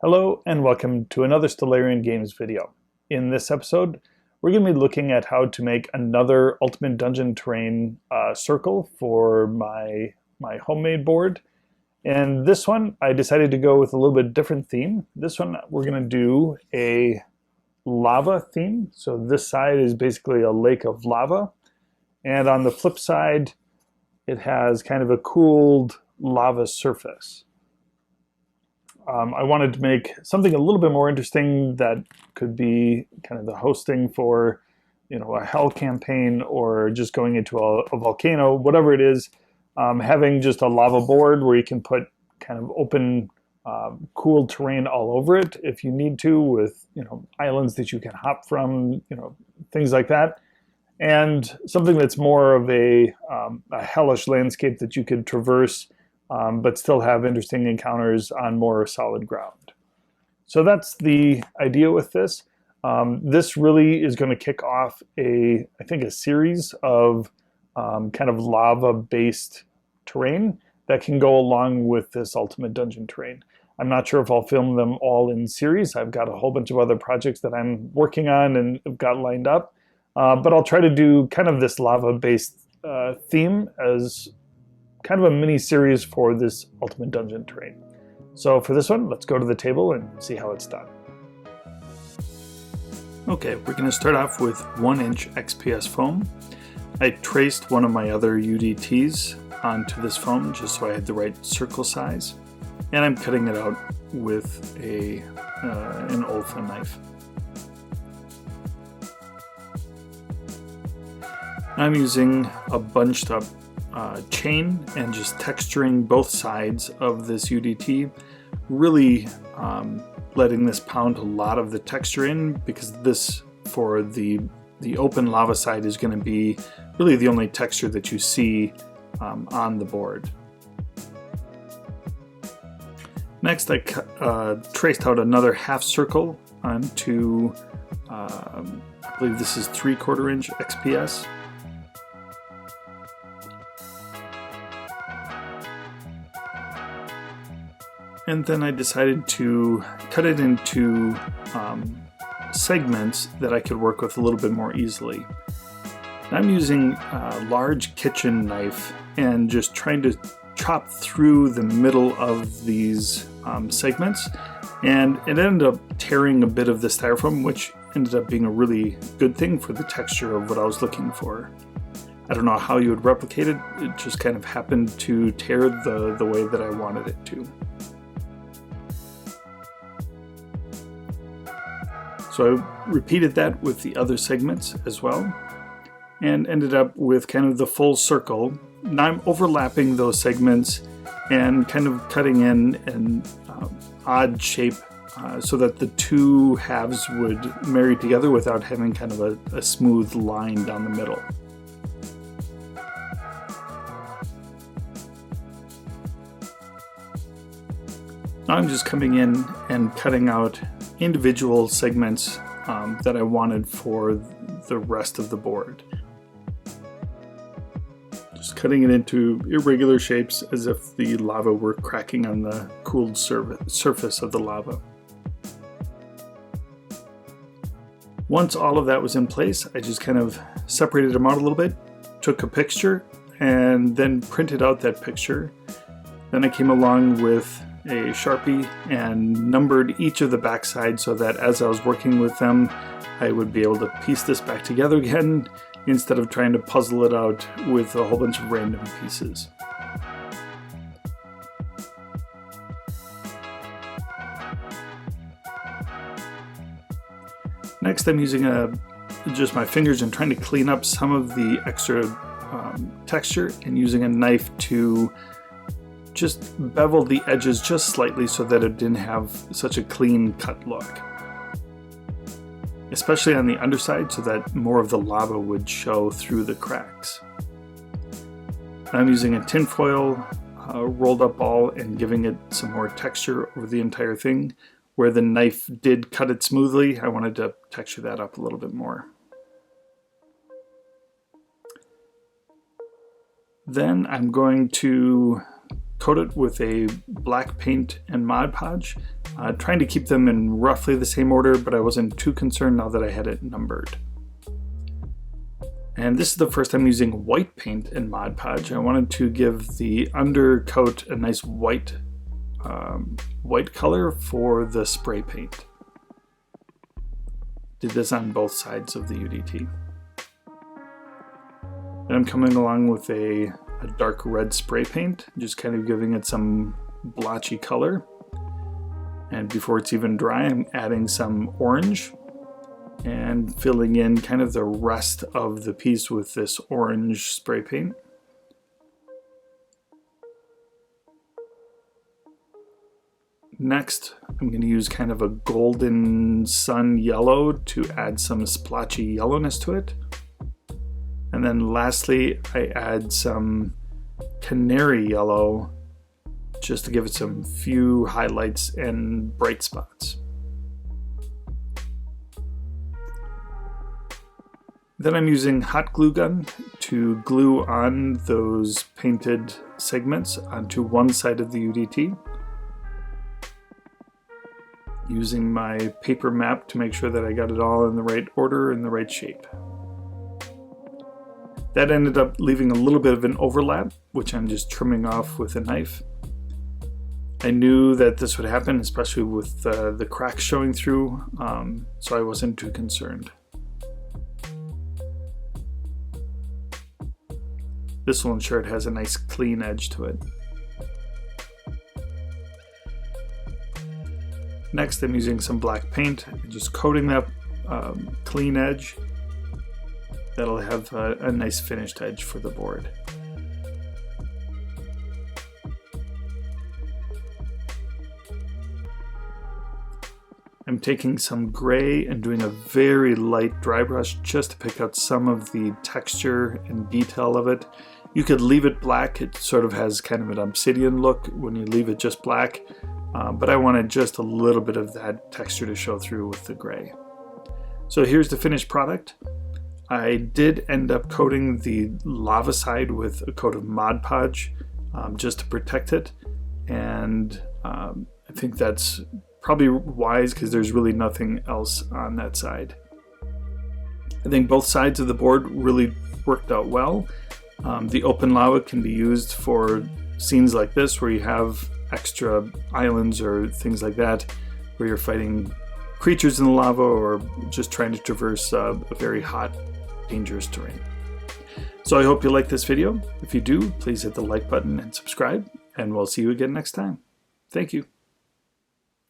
Hello and welcome to another Stellarian Games video. In this episode, we're going to be looking at how to make another Ultimate Dungeon terrain circle for my homemade board. And this one, I decided to go with a little bit different theme. This one, we're going to do a lava theme. So this side is basically a lake of lava. And on the flip side, it has kind of a cooled lava surface. I wanted to make something a little bit more interesting that could be kind of the hosting for, a hell campaign or just going into a volcano, whatever it is. Having just a lava board where you can put kind of open, cool terrain all over it if you need to, with islands that you can hop from, things like that, and something that's more of a hellish landscape that you could traverse. But still have interesting encounters on more solid ground. So that's the idea with this. This really is going to kick off I think a series of kind of lava-based terrain that can go along with this Ultimate Dungeon terrain. I'm not sure if I'll film them all in series. I've got a whole bunch of other projects that I'm working on and have got lined up. But I'll try to do kind of this lava-based theme as kind of a mini series for this Ultimate Dungeon terrain. So for this one, let's go to the table and see how it's done. Okay, we're going to start off with 1-inch XPS foam. I traced one of my other UDTs onto this foam just so I had the right circle size, and I'm cutting it out with an Olfa knife. I'm using a bunched up chain and just texturing both sides of this UDT, really letting this pound a lot of the texture in, because this, for the open lava side, is going to be really the only texture that you see on the board. Next, I traced out another half circle onto, I believe this is 3/4 inch XPS. And then I decided to cut it into segments that I could work with a little bit more easily. I'm using a large kitchen knife and just trying to chop through the middle of these segments. And it ended up tearing a bit of the styrofoam, which ended up being a really good thing for the texture of what I was looking for. I don't know how you would replicate it. It just kind of happened to tear the way that I wanted it to. So I repeated that with the other segments as well, and ended up with kind of the full circle. Now I'm overlapping those segments and kind of cutting in an odd shape so that the two halves would marry together without having kind of a smooth line down the middle. Now I'm just coming in and cutting out individual segments that I wanted for the rest of the board. Just cutting it into irregular shapes as if the lava were cracking on the cooled surface of the lava. Once all of that was in place, I just kind of separated them out a little bit, took a picture, and then printed out that picture. Then I came along with a Sharpie and numbered each of the backside so that as I was working with them, I would be able to piece this back together again instead of trying to puzzle it out with a whole bunch of random pieces. Next, I'm using just my fingers and trying to clean up some of the extra texture, and using a knife to just bevel the edges just slightly so that it didn't have such a clean cut look. Especially on the underside, so that more of the lava would show through the cracks. I'm using a tinfoil rolled up ball and giving it some more texture over the entire thing. Where the knife did cut it smoothly, I wanted to texture that up a little bit more. Then I'm going to coat it with a black paint and Mod Podge trying to keep them in roughly the same order, but I wasn't too concerned now that I had it numbered. And this is the first time using white paint in Mod Podge. I wanted to give the undercoat a nice white color for the spray paint. Did this on both sides of the UDT. And I'm coming along with a dark red spray paint, just kind of giving it some blotchy color. And before it's even dry, I'm adding some orange and filling in kind of the rest of the piece with this orange spray paint. Next, I'm going to use kind of a golden sun yellow to add some splotchy yellowness to it. And then lastly, I add some canary yellow just to give it some few highlights and bright spots. Then I'm using hot glue gun to glue on those painted segments onto one side of the UDT. Using my paper map to make sure that I got it all in the right order and the right shape. That ended up leaving a little bit of an overlap, which I'm just trimming off with a knife. I knew that this would happen, especially with the cracks showing through, so I wasn't too concerned. This will ensure it has a nice clean edge to it. Next, I'm using some black paint, just coating that clean edge. That'll have a nice finished edge for the board. I'm taking some gray and doing a very light dry brush just to pick out some of the texture and detail of it. You could leave it black, it sort of has kind of an obsidian look when you leave it just black, but I wanted just a little bit of that texture to show through with the gray. So here's the finished product. I did end up coating the lava side with a coat of Mod Podge just to protect it, and I think that's probably wise because there's really nothing else on that side. I think both sides of the board really worked out well. The open lava can be used for scenes like this where you have extra islands or things like that, where you're fighting creatures in the lava or just trying to traverse a very hot, dangerous terrain. So I hope you like this video. If you do, please hit the like button and subscribe, and we'll see you again next time. Thank you.